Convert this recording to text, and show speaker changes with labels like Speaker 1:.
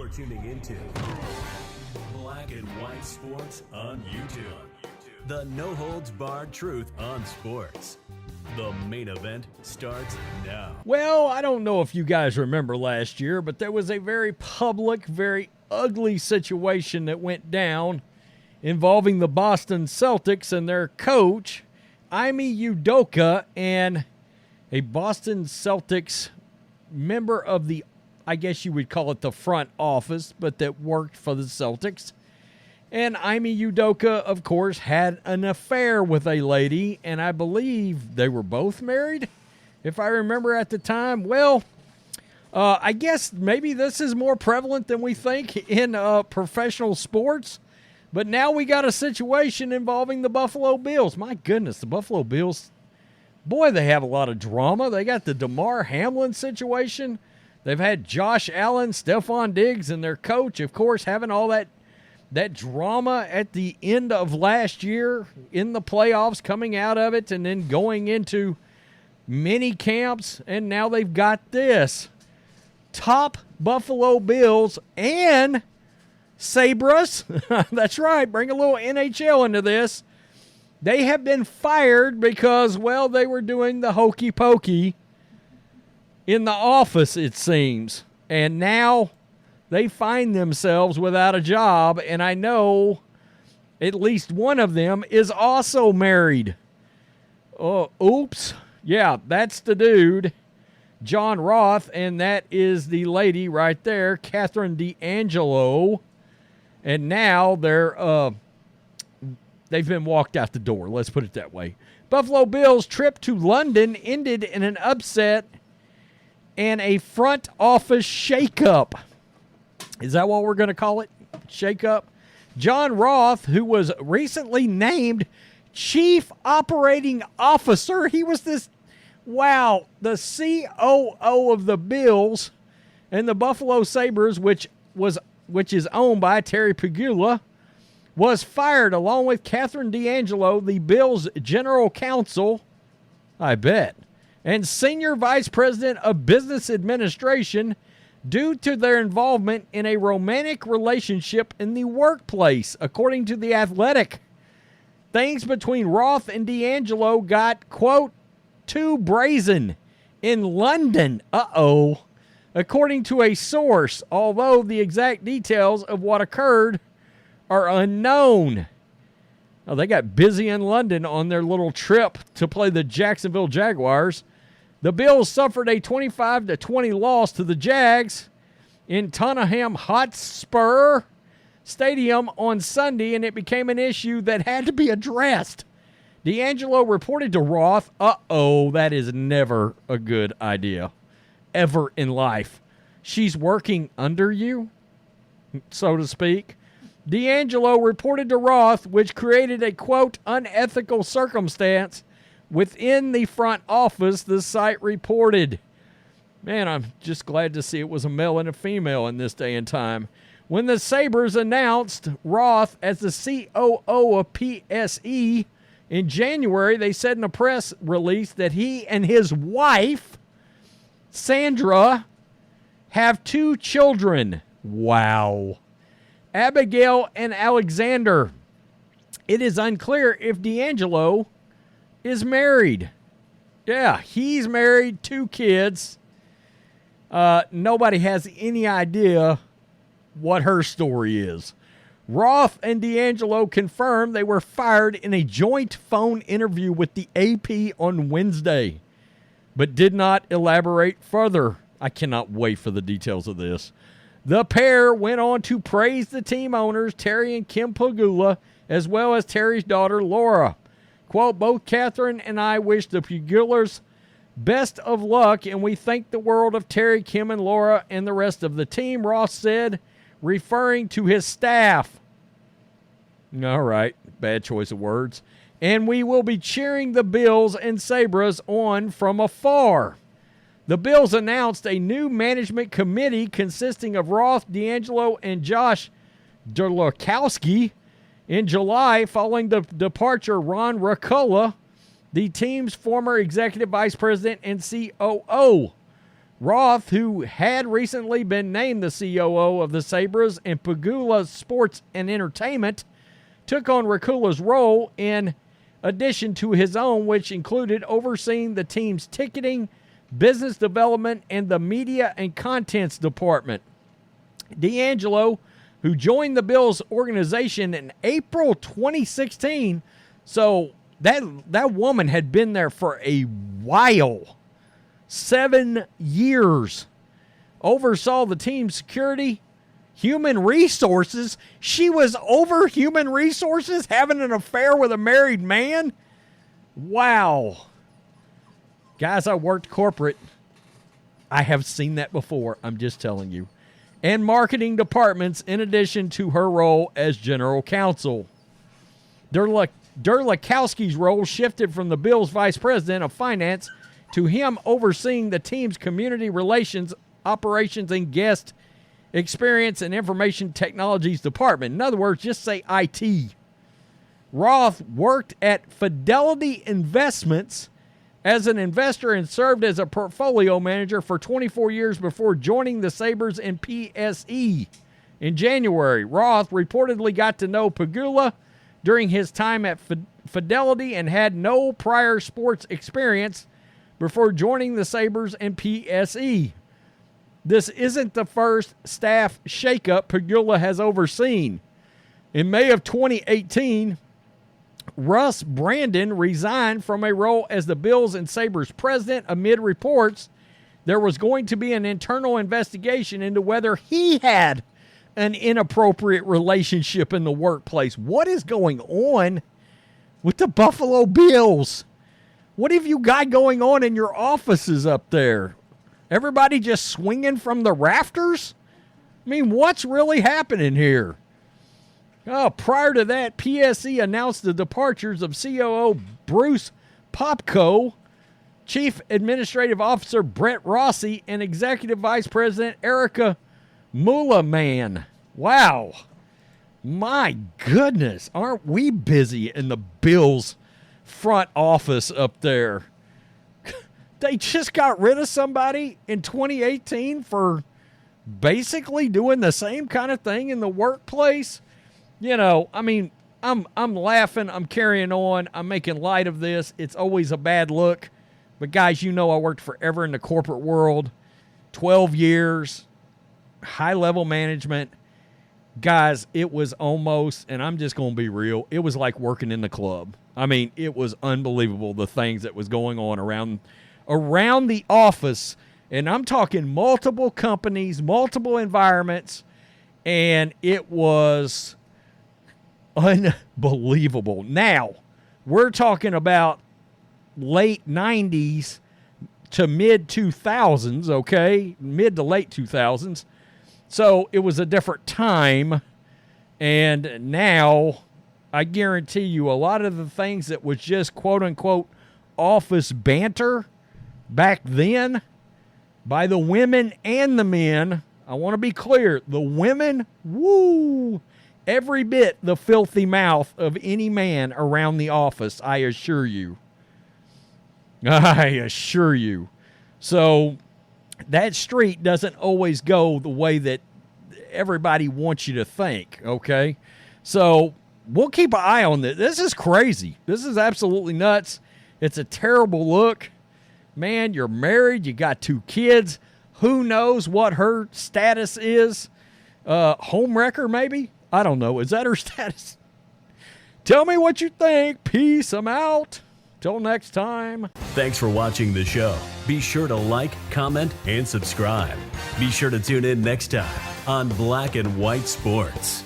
Speaker 1: You're tuning into Black and White Sports on YouTube. The no-holds-barred truth on sports. The main event starts now.
Speaker 2: Well, I don't know if you guys remember last year, but there was a very public, very ugly situation that went down involving the Boston Celtics and their coach, Ime Udoka, and a Boston Celtics member of the, I guess you would call it the front office, but that worked for the Celtics. And Ime Udoka, of course, had an affair with a lady, and I believe they were both married, if I remember at the time. Well, I guess maybe this is more prevalent than we think in professional sports, but now we got a situation involving the Buffalo Bills. My goodness, the Buffalo Bills, boy, they have a lot of drama. They got the DeMar Hamlin situation. They've had Josh Allen, Stephon Diggs, and their coach, of course, having all that drama at the end of last year in the playoffs, coming out of it, and then going into mini camps, and now they've got this. Top Buffalo Bills and Sabres, that's right, bring a little NHL into this. They have been fired because, well, they were doing the hokey pokey in the office, it seems. And now they find themselves without a job, and I know at least one of them is also married. Oh, oops. Yeah, that's the dude, John Roth, and that is the lady right there, Catherine D'Angelo. And now they've been walked out the door, let's put it that way. Buffalo Bills' trip to London ended in an upset and a front office shakeup. Is that what we're going to call it? Shakeup? John Roth, who was recently named Chief Operating Officer, he was the COO of the Bills and the Buffalo Sabres, which is owned by Terry Pegula, was fired along with Catherine D'Angelo, the Bills' general counsel, I bet, and senior vice president of business administration, due to their involvement in a romantic relationship in the workplace, according to The Athletic. Things between Roth and D'Angelo got, quote, too brazen in London. According to a source, although the exact details of what occurred are unknown. Oh, they got busy in London on their little trip to play the Jacksonville Jaguars. The Bills suffered a 25-20 loss to the Jags in Tottenham Hotspur Stadium on Sunday, and it became an issue that had to be addressed. D'Angelo reported to Roth, that is never a good idea, ever in life. She's working under you, so to speak. D'Angelo reported to Roth, which created a, quote, unethical circumstance within the front office, the site reported. Man, I'm just glad to see it was a male and a female in this day and time. When the Sabres announced Roth as the COO of PSE in January, they said in a press release that he and his wife, Sandra, have 2 children. Wow. Abigail and Alexander. It is unclear if D'Angelo is married. Yeah, he's married, 2 kids. Nobody has any idea what her story is. Roth and D'Angelo confirmed they were fired in a joint phone interview with the AP on Wednesday, but did not elaborate further. I cannot wait for the details of this. The pair went on to praise the team owners, Terry and Kim Pegula, as well as Terry's daughter, Laura. Quote, both Catherine and I wish the Pegulas best of luck, and we thank the world of Terry, Kim, and Laura, and the rest of the team, Ross said, referring to his staff. All right, bad choice of words. And we will be cheering the Bills and Sabres on from afar. The Bills announced a new management committee consisting of Roth, D'Angelo, and Josh Dorlakowski in July following the departure of Ron Raccola, the team's former executive vice president and COO. Roth, who had recently been named the COO of the Sabres and Pegula Sports and Entertainment, took on Rakula's role in addition to his own, which included overseeing the team's ticketing, business development, and the media and contents department. D'Angelo, who joined the Bills organization in April 2016, so that woman had been there for a while, 7 years, oversaw the team's security, human resources. She was over human resources, having an affair with a married man. Wow. Guys, I worked corporate. I have seen that before. I'm just telling you. And marketing departments in addition to her role as general counsel. Durlikowski's role shifted from the Bills vice president of finance to him overseeing the team's community relations, operations, and guest experience and information technologies department. In other words, just say IT. Roth worked at Fidelity Investments as an investor and served as a portfolio manager for 24 years before joining the Sabres and PSE. In January, Roth reportedly got to know Pegula during his time at Fidelity and had no prior sports experience before joining the Sabres and PSE. This isn't the first staff shakeup Pegula has overseen. In May of 2018, Russ Brandon resigned from a role as the Bills and Sabres president amid reports there was going to be an internal investigation into whether he had an inappropriate relationship in the workplace. What is going on with the Buffalo Bills? What have you got going on in your offices up there? Everybody just swinging from the rafters? I mean, what's really happening here? Prior to that, PSE announced the departures of COO Bruce Popko, Chief Administrative Officer Brett Rossi, and Executive Vice President Erica Mulaman. Wow. My goodness, aren't we busy in the Bills front office up there? They just got rid of somebody in 2018 for basically doing the same kind of thing in the workplace. You know, I mean, I'm laughing, I'm carrying on, I'm making light of this. It's always a bad look. But guys, you know I worked forever in the corporate world. 12 years, high-level management. Guys, it was almost, and I'm just going to be real, it was like working in the club. I mean, it was unbelievable, the things that was going on around the office. And I'm talking multiple companies, multiple environments, and it was unbelievable. Now, we're talking about late 90s to mid 2000s, okay? Mid to late 2000s. So it was a different time. And now, I guarantee you, a lot of the things that was just quote-unquote office banter back then by the women and the men, I want to be clear, the women, woo, every bit the filthy mouth of any man around the office, I assure you. I assure you. So that street doesn't always go the way that everybody wants you to think, okay? So we'll keep an eye on this. This is crazy. This is absolutely nuts. It's a terrible look. Man, you're married. You got 2 kids. Who knows what her status is? Homewrecker, maybe? I don't know. Is that her status? Tell me what you think. Peace. I'm out. Till next time.
Speaker 1: Thanks for watching the show. Be sure to like, comment, and subscribe. Be sure to tune in next time on Black and White Sports.